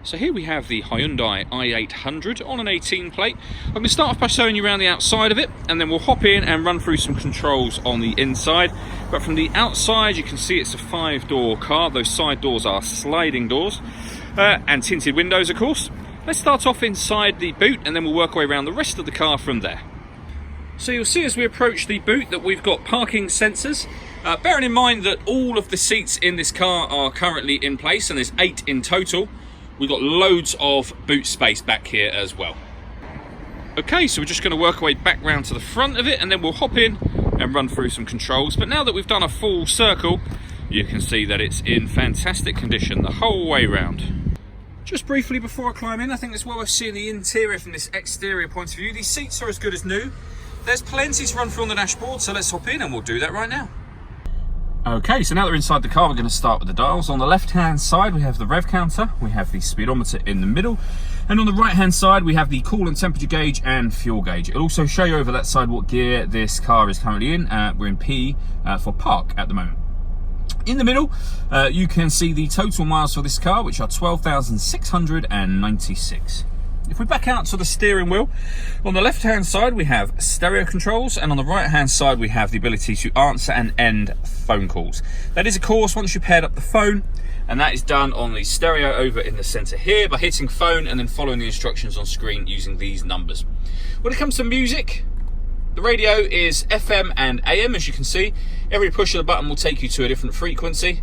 So here we have the Hyundai i800 on an 18 plate. I'm going to start off by showing you around the outside of it, and then we'll hop in and run through some controls on the inside. But from the outside you can see it's a 5-door car. Those side doors are sliding doors and tinted windows, of course. Let's start off inside the boot and then we'll work our way around the rest of the car from there. So you'll see as we approach the boot that we've got parking sensors. Bearing in mind that all of the seats in this car are currently in place, and there's 8 in total. We've got loads of boot space back here as well. Okay, so we're just going to work our way back round to the front of it and then we'll hop in and run through some controls. But now that we've done a full circle, you can see that it's in fantastic condition the whole way round. Just briefly before I climb in, I think it's well worth seeing the interior from this exterior point of view. These seats are as good as new. There's plenty to run through on the dashboard, so let's hop in and we'll do that right now. Okay, so now that we're inside the car, we're going to start with the dials. On the left-hand side, we have the rev counter, we have the speedometer in the middle, and on the right-hand side, we have the coolant temperature gauge and fuel gauge. It'll also show you over that side what gear this car is currently in. We're in P for park at the moment. In the middle, you can see the total miles for this car, which are 12,696. If we back out to the steering wheel, on the left hand side we have stereo controls, and on the right hand side we have the ability to answer and end phone calls. That is of course once you've paired up the phone, and that is done on the stereo over in the center here by hitting phone and then following the instructions on screen using these numbers. When it comes to music, the radio is FM and AM, as you can see. Every push of the button will take you to a different frequency.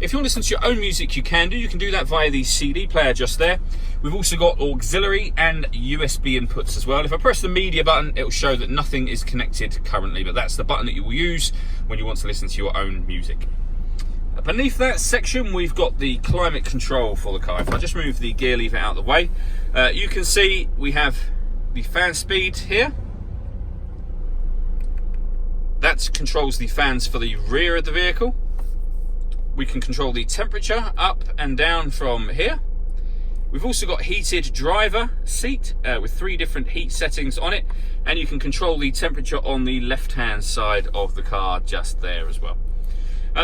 If you want to listen to your own music, you can do that via the CD player just there. We've also got auxiliary and USB inputs as well. If I press the media button, it will show that nothing is connected currently, but that's the button that you will use when you want to listen to your own music. Beneath that section, we've got the climate control for the car. If I just move the gear lever out of the way, you can see we have the fan speed here. That controls the fans for the rear of the vehicle. We can control the temperature up and down from here. We've also got heated driver seat with 3 different heat settings on it, and you can control the temperature on the left hand side of the car just there as well.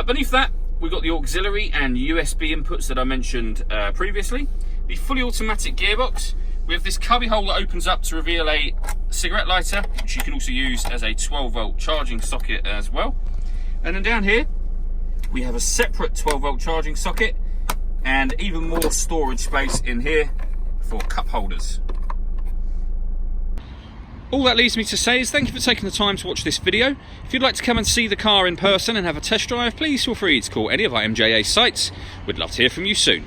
Beneath that, we've got the auxiliary and USB inputs that I mentioned previously. The fully automatic gearbox. We have this cubby hole that opens up to reveal a cigarette lighter, which you can also use as a 12-volt charging socket as well. And then down here, we have a separate 12-volt charging socket and even more storage space in here for cup holders. All that leaves me to say is thank you for taking the time to watch this video. If you'd like to come and see the car in person and have a test drive, please feel free to call any of our MJA sites. We'd love to hear from you soon.